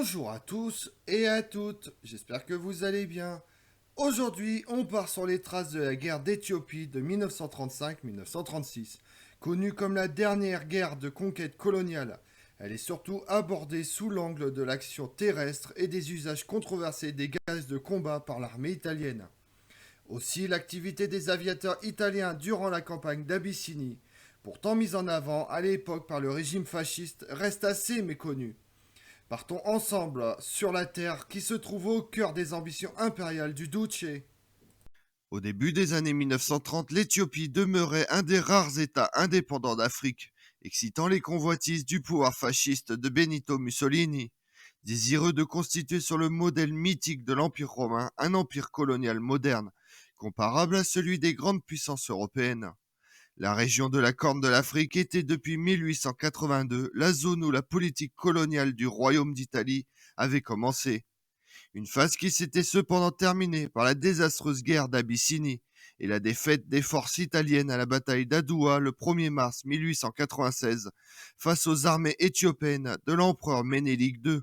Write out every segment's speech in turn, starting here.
Bonjour à tous et à toutes, j'espère que vous allez bien. Aujourd'hui, on part sur les traces de la guerre d'Éthiopie de 1935-1936, connue comme la dernière guerre de conquête coloniale. Elle est surtout abordée sous l'angle de l'action terrestre et des usages controversés des gaz de combat par l'armée italienne. Aussi, l'activité des aviateurs italiens durant la campagne d'Abyssinie, pourtant mise en avant à l'époque par le régime fasciste, reste assez méconnue. Partons ensemble sur la terre qui se trouve au cœur des ambitions impériales du Duce. Au début des années 1930, l'Éthiopie demeurait un des rares États indépendants d'Afrique, excitant les convoitises du pouvoir fasciste de Benito Mussolini. Désireux de constituer sur le modèle mythique de l'Empire romain un empire colonial moderne, comparable à celui des grandes puissances européennes. La région de la Corne de l'Afrique était depuis 1882 la zone où la politique coloniale du Royaume d'Italie avait commencé. Une phase qui s'était cependant terminée par la désastreuse guerre d'Abyssinie et la défaite des forces italiennes à la bataille d'Adoua le 1er mars 1896 face aux armées éthiopiennes de l'empereur Ménélique II.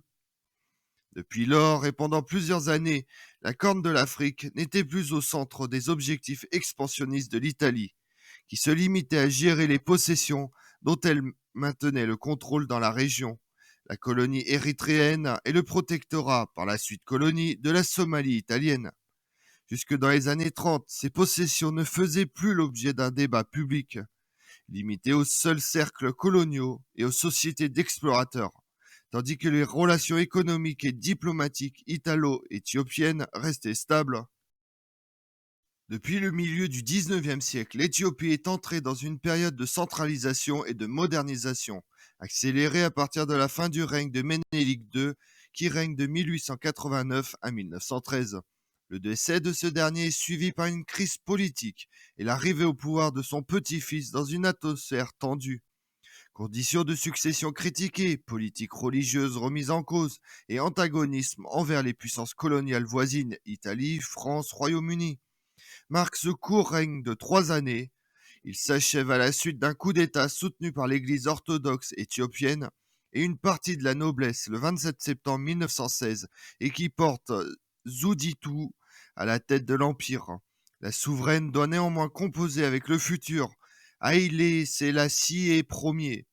Depuis lors et pendant plusieurs années, la Corne de l'Afrique n'était plus au centre des objectifs expansionnistes de l'Italie, qui se limitait à gérer les possessions dont elle maintenait le contrôle dans la région, la colonie érythréenne et le protectorat, par la suite colonie, de la Somalie italienne. Jusque dans les années 30, ces possessions ne faisaient plus l'objet d'un débat public, limité aux seuls cercles coloniaux et aux sociétés d'explorateurs, tandis que les relations économiques et diplomatiques italo-éthiopiennes restaient stables. Depuis le milieu du 19e siècle, l'Éthiopie est entrée dans une période de centralisation et de modernisation, accélérée à partir de la fin du règne de Ménélique II, qui règne de 1889 à 1913. Le décès de ce dernier est suivi par une crise politique et l'arrivée au pouvoir de son petit-fils dans une atmosphère tendue. Conditions de succession critiquées, politique religieuse remise en cause et antagonisme envers les puissances coloniales voisines Italie, France, Royaume-Uni marque ce court règne de 3 années. Il s'achève à la suite d'un coup d'État soutenu par l'Église orthodoxe éthiopienne et une partie de la noblesse le 27 septembre 1916 et qui porte Zouditou à la tête de l'Empire. La souveraine doit néanmoins composer avec le futur Haïlé Sélassié Ier.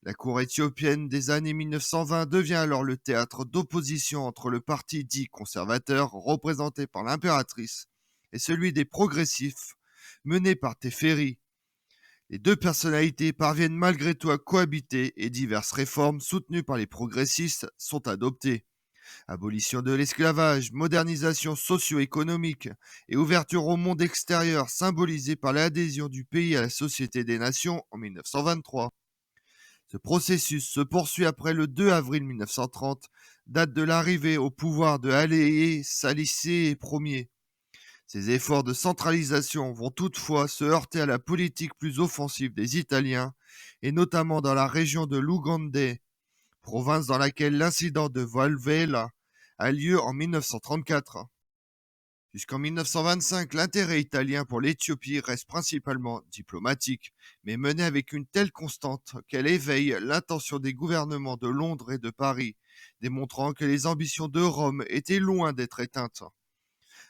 La cour éthiopienne des années 1920 devient alors le théâtre d'opposition entre le parti dit conservateur, représenté par l'impératrice, et celui des progressifs, mené par Teferi. Les deux personnalités parviennent malgré tout à cohabiter et diverses réformes soutenues par les progressistes sont adoptées. Abolition de l'esclavage, modernisation socio-économique et ouverture au monde extérieur symbolisée par l'adhésion du pays à la Société des Nations en 1923. Ce processus se poursuit après le 2 avril 1930, date de l'arrivée au pouvoir de Haïlé Sélassié Ier. Ces efforts de centralisation vont toutefois se heurter à la politique plus offensive des Italiens, et notamment dans la région de l'Ougandais, province dans laquelle l'incident de Valvella a lieu en 1934. Jusqu'en 1925, l'intérêt italien pour l'Éthiopie reste principalement diplomatique, mais mené avec une telle constante qu'elle éveille l'attention des gouvernements de Londres et de Paris, démontrant que les ambitions de Rome étaient loin d'être éteintes.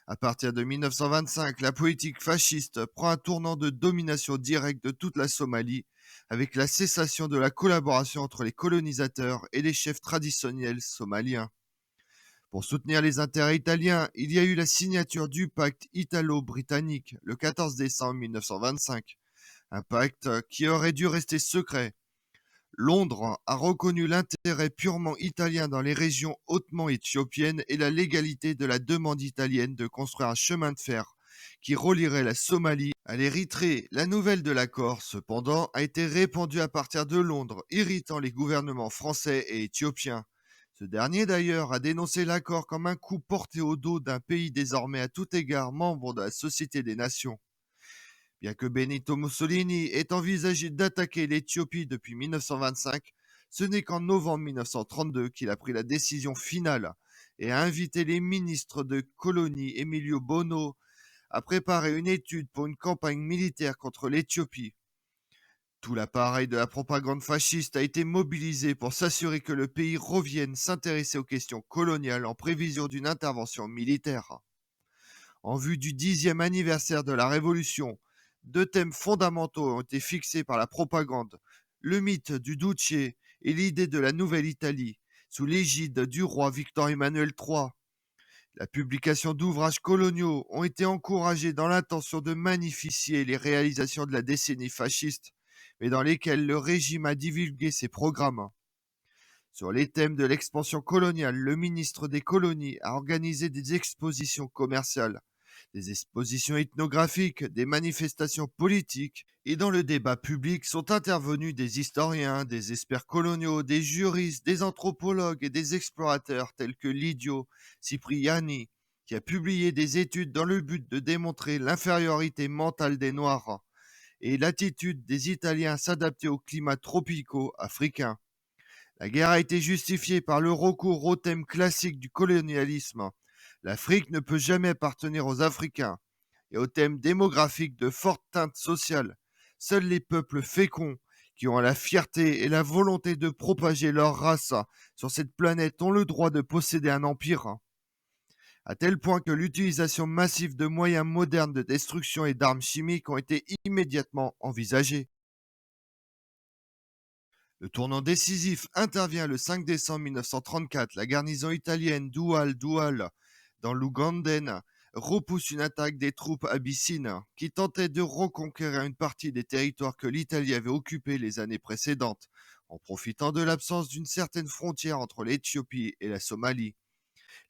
À partir de 1925, la politique fasciste prend un tournant de domination directe de toute la Somalie, avec la cessation de la collaboration entre les colonisateurs et les chefs traditionnels somaliens. Pour soutenir les intérêts italiens, il y a eu la signature du pacte italo-britannique le 14 décembre 1925, un pacte qui aurait dû rester secret. Londres a reconnu l'intérêt purement italien dans les régions hautement éthiopiennes et la légalité de la demande italienne de construire un chemin de fer qui relierait la Somalie à l'Érythrée. La nouvelle de l'accord, cependant, a été répandue à partir de Londres, irritant les gouvernements français et éthiopiens. Ce dernier, d'ailleurs, a dénoncé l'accord comme un coup porté au dos d'un pays désormais à tout égard membre de la Société des Nations. Bien que Benito Mussolini ait envisagé d'attaquer l'Éthiopie depuis 1925, ce n'est qu'en novembre 1932 qu'il a pris la décision finale et a invité les ministres de colonie Emilio Bono à préparer une étude pour une campagne militaire contre l'Éthiopie. Tout l'appareil de la propagande fasciste a été mobilisé pour s'assurer que le pays revienne s'intéresser aux questions coloniales en prévision d'une intervention militaire. En vue du 10e anniversaire de la Révolution, deux thèmes fondamentaux ont été fixés par la propagande: le mythe du Duce et l'idée de la Nouvelle-Italie, sous l'égide du roi Victor Emmanuel III. La publication d'ouvrages coloniaux ont été encouragés dans l'intention de magnifier les réalisations de la décennie fasciste, mais dans lesquelles le régime a divulgué ses programmes. Sur les thèmes de l'expansion coloniale, le ministre des colonies a organisé des expositions commerciales, des expositions ethnographiques, des manifestations politiques, et dans le débat public sont intervenus des historiens, des experts coloniaux, des juristes, des anthropologues et des explorateurs tels que Lidio Cipriani, qui a publié des études dans le but de démontrer l'infériorité mentale des Noirs et l'attitude des Italiens à s'adapter aux climats tropicaux africains. La guerre a été justifiée par le recours au thème classique du colonialisme: l'Afrique ne peut jamais appartenir aux Africains, et au thème démographique de forte teinte sociale: seuls les peuples féconds, qui ont la fierté et la volonté de propager leur race sur cette planète, ont le droit de posséder un empire. À tel point que l'utilisation massive de moyens modernes de destruction et d'armes chimiques ont été immédiatement envisagées. Le tournant décisif intervient le 5 décembre 1934. La garnison italienne d'Oual-Doual, dans l'Ougandène, repousse une attaque des troupes abyssines qui tentaient de reconquérir une partie des territoires que l'Italie avait occupés les années précédentes, en profitant de l'absence d'une certaine frontière entre l'Éthiopie et la Somalie.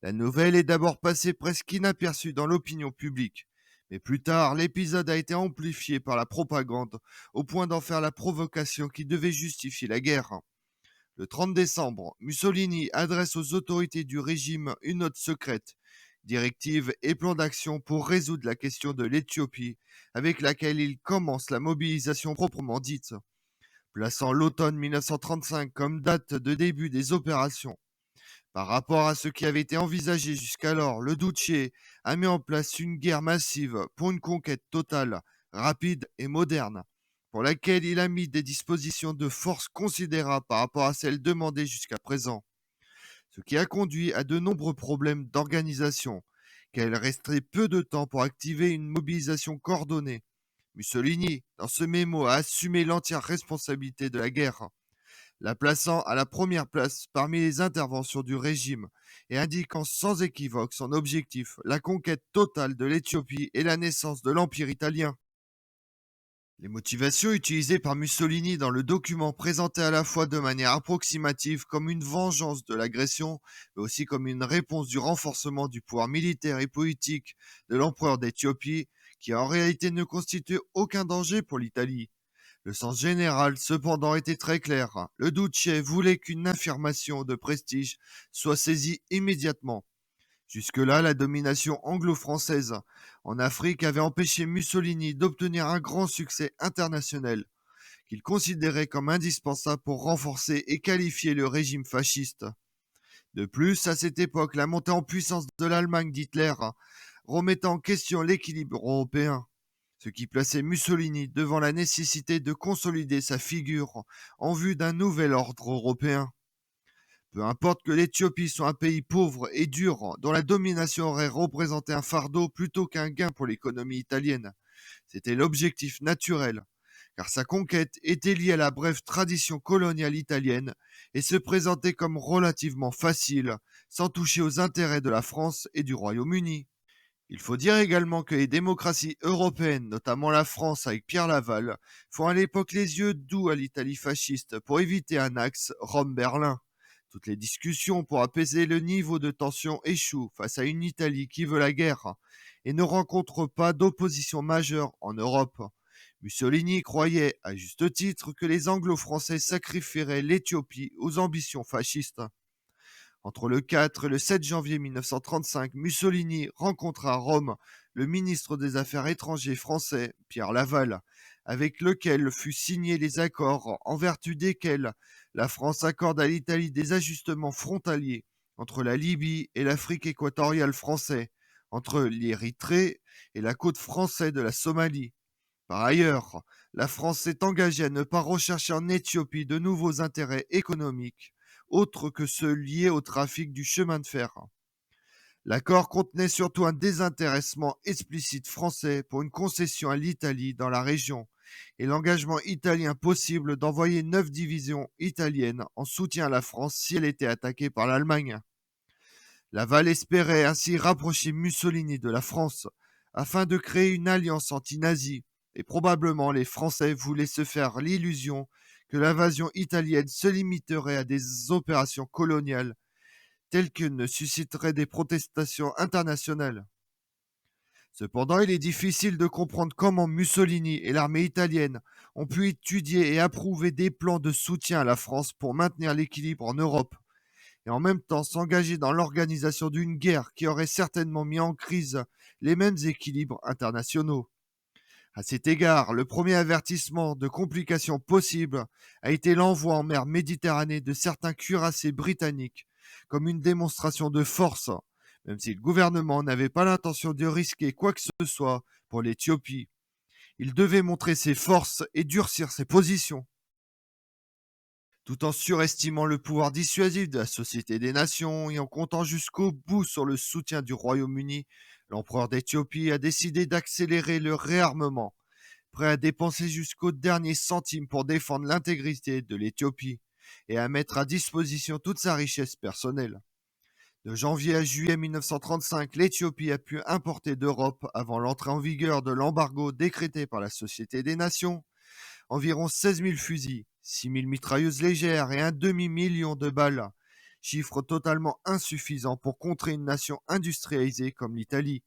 La nouvelle est d'abord passée presque inaperçue dans l'opinion publique, mais plus tard, l'épisode a été amplifié par la propagande, au point d'en faire la provocation qui devait justifier la guerre. Le 30 décembre, Mussolini adresse aux autorités du régime une note secrète, directive et plan d'action pour résoudre la question de l'Éthiopie, avec laquelle il commence la mobilisation proprement dite, plaçant l'automne 1935 comme date de début des opérations. Par rapport à ce qui avait été envisagé jusqu'alors, le Duce a mis en place une guerre massive pour une conquête totale, rapide et moderne, pour laquelle il a mis des dispositions de force considérables par rapport à celles demandées jusqu'à présent, ce qui a conduit à de nombreux problèmes d'organisation, car il restait peu de temps pour activer une mobilisation coordonnée. Mussolini, dans ce mémo, a assumé l'entière responsabilité de la guerre, la plaçant à la première place parmi les interventions du régime et indiquant sans équivoque son objectif: la conquête totale de l'Éthiopie et la naissance de l'Empire italien. Les motivations utilisées par Mussolini dans le document présentaient à la fois de manière approximative comme une vengeance de l'agression, mais aussi comme une réponse du renforcement du pouvoir militaire et politique de l'empereur d'Éthiopie, qui en réalité ne constitue aucun danger pour l'Italie. Le sens général, cependant, était très clair. Le Duce voulait qu'une affirmation de prestige soit saisie immédiatement. Jusque-là, la domination anglo-française en Afrique avait empêché Mussolini d'obtenir un grand succès international, qu'il considérait comme indispensable pour renforcer et qualifier le régime fasciste. De plus, à cette époque, la montée en puissance de l'Allemagne d'Hitler remettait en question l'équilibre européen, ce qui plaçait Mussolini devant la nécessité de consolider sa figure en vue d'un nouvel ordre européen. Peu importe que l'Éthiopie soit un pays pauvre et dur, dont la domination aurait représenté un fardeau plutôt qu'un gain pour l'économie italienne. C'était l'objectif naturel, car sa conquête était liée à la brève tradition coloniale italienne et se présentait comme relativement facile, sans toucher aux intérêts de la France et du Royaume-Uni. Il faut dire également que les démocraties européennes, notamment la France avec Pierre Laval, font à l'époque les yeux doux à l'Italie fasciste pour éviter un axe Rome-Berlin. Toutes les discussions pour apaiser le niveau de tension échouent face à une Italie qui veut la guerre et ne rencontre pas d'opposition majeure en Europe. Mussolini croyait, à juste titre, que les Anglo-Français sacrifieraient l'Éthiopie aux ambitions fascistes. Entre le 4 et le 7 janvier 1935, Mussolini rencontra à Rome le ministre des Affaires étrangères français, Pierre Laval, avec lequel fut signé les accords en vertu desquels la France accorde à l'Italie des ajustements frontaliers entre la Libye et l'Afrique équatoriale française, entre l'Érythrée et la côte française de la Somalie. Par ailleurs, la France s'est engagée à ne pas rechercher en Éthiopie de nouveaux intérêts économiques, autres que ceux liés au trafic du chemin de fer. L'accord contenait surtout un désintéressement explicite français pour une concession à l'Italie dans la région et l'engagement italien possible d'envoyer 9 divisions italiennes en soutien à la France si elle était attaquée par l'Allemagne. Laval espérait ainsi rapprocher Mussolini de la France afin de créer une alliance anti-nazie et probablement les Français voulaient se faire l'illusion que l'invasion italienne se limiterait à des opérations coloniales telles que ne susciteraient des protestations internationales. Cependant, il est difficile de comprendre comment Mussolini et l'armée italienne ont pu étudier et approuver des plans de soutien à la France pour maintenir l'équilibre en Europe et en même temps s'engager dans l'organisation d'une guerre qui aurait certainement mis en crise les mêmes équilibres internationaux. À cet égard, le premier avertissement de complications possibles a été l'envoi en mer Méditerranée de certains cuirassés britanniques comme une démonstration de force, même si le gouvernement n'avait pas l'intention de risquer quoi que ce soit pour l'Éthiopie. Il devait montrer ses forces et durcir ses positions. Tout en surestimant le pouvoir dissuasif de la Société des Nations et en comptant jusqu'au bout sur le soutien du Royaume-Uni, l'empereur d'Éthiopie a décidé d'accélérer le réarmement, prêt à dépenser jusqu'au dernier centime pour défendre l'intégrité de l'Éthiopie et à mettre à disposition toute sa richesse personnelle. De janvier à juillet 1935, l'Éthiopie a pu importer d'Europe, avant l'entrée en vigueur de l'embargo décrété par la Société des Nations, environ 16 000 fusils, 6 000 mitrailleuses légères et un demi-million de balles, chiffre totalement insuffisant pour contrer une nation industrialisée comme l'Italie.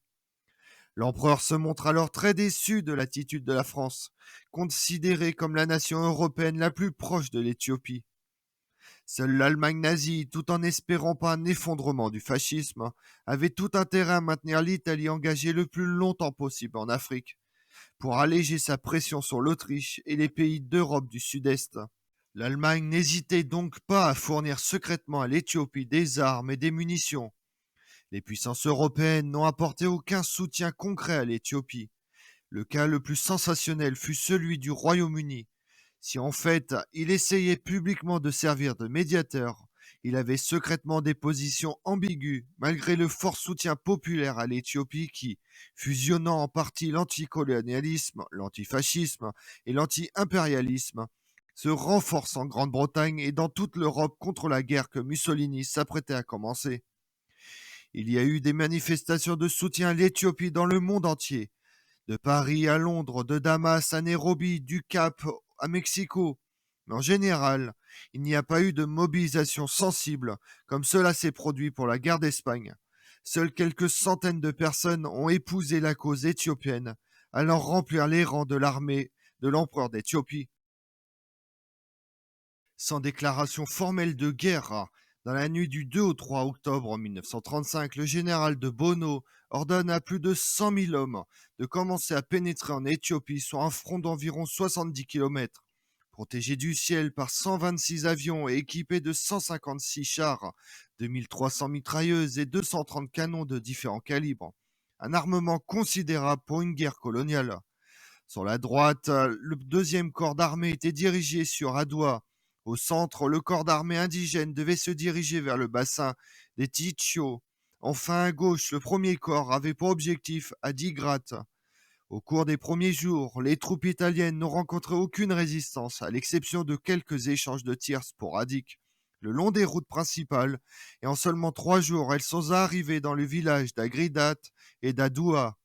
L'empereur se montre alors très déçu de l'attitude de la France, considérée comme la nation européenne la plus proche de l'Éthiopie. Seule l'Allemagne nazie, tout en n'espérant pas un effondrement du fascisme, avait tout intérêt à maintenir l'Italie engagée le plus longtemps possible en Afrique, pour alléger sa pression sur l'Autriche et les pays d'Europe du Sud-Est. L'Allemagne n'hésitait donc pas à fournir secrètement à l'Éthiopie des armes et des munitions. Les puissances européennes n'ont apporté aucun soutien concret à l'Éthiopie. Le cas le plus sensationnel fut celui du Royaume-Uni. Si en fait il essayait publiquement de servir de médiateur, il avait secrètement des positions ambiguës malgré le fort soutien populaire à l'Éthiopie qui, fusionnant en partie l'anticolonialisme, l'antifascisme et l'anti-impérialisme, se renforce en Grande-Bretagne et dans toute l'Europe contre la guerre que Mussolini s'apprêtait à commencer. Il y a eu des manifestations de soutien à l'Éthiopie dans le monde entier, de Paris à Londres, de Damas à Nairobi, du Cap à Mexico. Mais en général, il n'y a pas eu de mobilisation sensible comme cela s'est produit pour la guerre d'Espagne. Seules quelques centaines de personnes ont épousé la cause éthiopienne, allant remplir les rangs de l'armée de l'empereur d'Éthiopie. Sans déclaration formelle de guerre, dans la nuit du 2 au 3 octobre 1935, le général de Bono ordonne à plus de 100 000 hommes de commencer à pénétrer en Éthiopie sur un front d'environ 70 km, protégé du ciel par 126 avions et équipé de 156 chars, 2300 mitrailleuses et 230 canons de différents calibres. Un armement considérable pour une guerre coloniale. Sur la droite, le deuxième corps d'armée était dirigé sur Adoua. Au centre, le corps d'armée indigène devait se diriger vers le bassin des Tichio. Enfin, à gauche, le premier corps avait pour objectif Adigrat. Au cours des premiers jours, les troupes italiennes n'ont rencontré aucune résistance, à l'exception de quelques échanges de tirs sporadiques le long des routes principales, et en seulement 3 jours, elles sont arrivées dans le village d'Agridat et d'Adoua,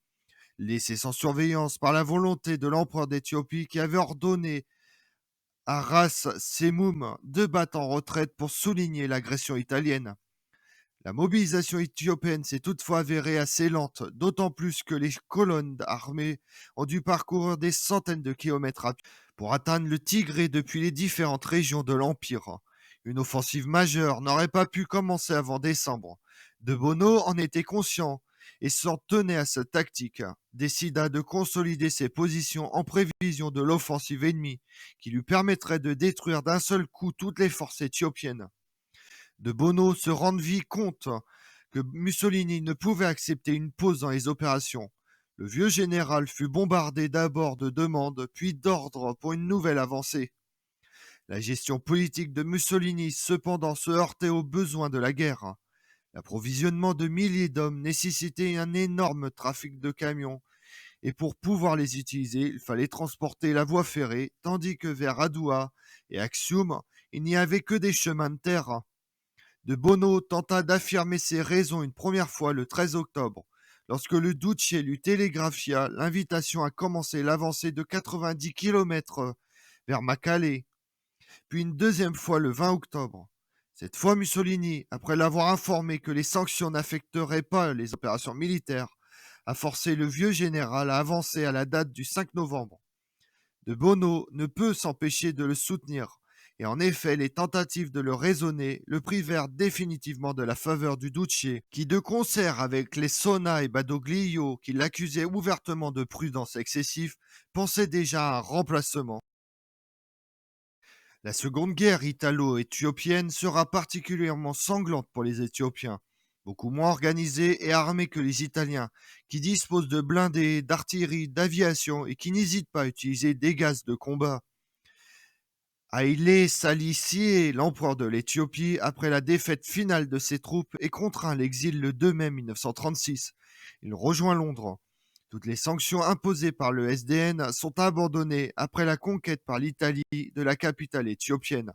laissées sans surveillance par la volonté de l'empereur d'Éthiopie qui avait ordonné à Ras Semoum de battre en retraite pour souligner l'agression italienne. La mobilisation éthiopienne s'est toutefois avérée assez lente, d'autant plus que les colonnes armées ont dû parcourir des centaines de kilomètres à pied pour atteindre le Tigré depuis les différentes régions de l'Empire. Une offensive majeure n'aurait pas pu commencer avant décembre. De Bono en était conscient et s'en tenait à cette tactique, décida de consolider ses positions en prévision de l'offensive ennemie qui lui permettrait de détruire d'un seul coup toutes les forces éthiopiennes. De Bono se rendit compte que Mussolini ne pouvait accepter une pause dans les opérations. Le vieux général fut bombardé d'abord de demandes, puis d'ordres pour une nouvelle avancée. La gestion politique de Mussolini, cependant, se heurtait aux besoins de la guerre. L'approvisionnement de milliers d'hommes nécessitait un énorme trafic de camions, et pour pouvoir les utiliser, il fallait transporter la voie ferrée, tandis que vers Adoua et Axium, il n'y avait que des chemins de terre. De Bono tenta d'affirmer ses raisons une première fois le 13 octobre, lorsque le Duce lui télégraphia l'invitation à commencer l'avancée de 90 km vers Macalé, puis une deuxième fois le 20 octobre. Cette fois, Mussolini, après l'avoir informé que les sanctions n'affecteraient pas les opérations militaires, a forcé le vieux général à avancer à la date du 5 novembre. De Bono ne peut s'empêcher de le soutenir, et en effet, les tentatives de le raisonner le privèrent définitivement de la faveur du Duce, qui, de concert avec les Sonna et Badoglio, qui l'accusaient ouvertement de prudence excessive, pensait déjà à un remplacement. La seconde guerre italo-éthiopienne sera particulièrement sanglante pour les Éthiopiens, beaucoup moins organisés et armés que les Italiens, qui disposent de blindés, d'artillerie, d'aviation et qui n'hésitent pas à utiliser des gaz de combat. Haïlé Sélassié, l'empereur de l'Éthiopie, après la défaite finale de ses troupes, est contraint à l'exil le 2 mai 1936. Il rejoint Londres. Toutes les sanctions imposées par le SDN sont abandonnées après la conquête par l'Italie de la capitale éthiopienne.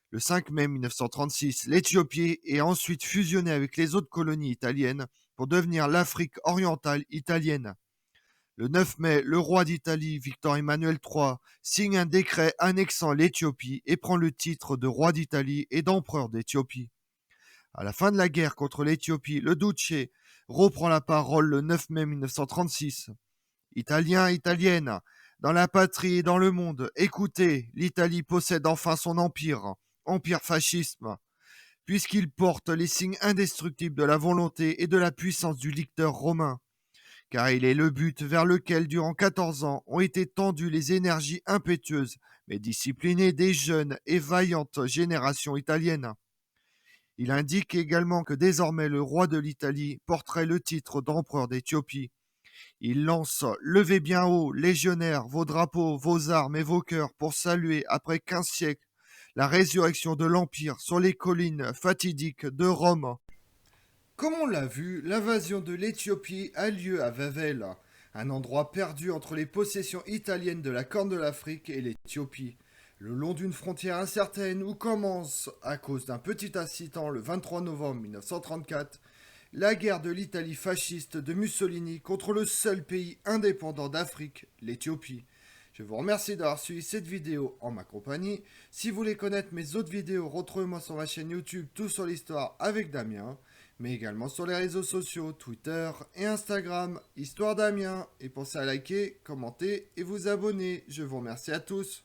Le 5 mai 1936, l'Éthiopie est ensuite fusionnée avec les autres colonies italiennes pour devenir l'Afrique orientale italienne. Le 9 mai, le roi d'Italie, Victor Emmanuel III, signe un décret annexant l'Éthiopie et prend le titre de roi d'Italie et d'empereur d'Éthiopie. À la fin de la guerre contre l'Éthiopie, le Duce reprend la parole le 9 mai 1936. Italiens, Italiennes, dans la patrie et dans le monde, écoutez, l'Italie possède enfin son empire, empire fascisme, puisqu'il porte les signes indestructibles de la volonté et de la puissance du licteur romain, car il est le but vers lequel, durant 14 ans, ont été tendues les énergies impétueuses, mais disciplinées des jeunes et vaillantes générations italiennes. Il indique également que désormais le roi de l'Italie porterait le titre d'empereur d'Éthiopie. Il lance Levez bien haut, légionnaires, vos drapeaux, vos armes et vos cœurs pour saluer, après 15 siècles, la résurrection de l'Empire sur les collines fatidiques de Rome. Comme on l'a vu, l'invasion de l'Éthiopie a lieu à Wawel, un endroit perdu entre les possessions italiennes de la Corne de l'Afrique et l'Éthiopie, le long d'une frontière incertaine où commence, à cause d'un petit incident le 23 novembre 1934, la guerre de l'Italie fasciste de Mussolini contre le seul pays indépendant d'Afrique, l'Éthiopie. Je vous remercie d'avoir suivi cette vidéo en ma compagnie. Si vous voulez connaître mes autres vidéos, retrouvez-moi sur ma chaîne YouTube Tout sur l'Histoire avec Damien, mais également sur les réseaux sociaux Twitter et Instagram, Histoire Damien. Et pensez à liker, commenter et vous abonner. Je vous remercie à tous.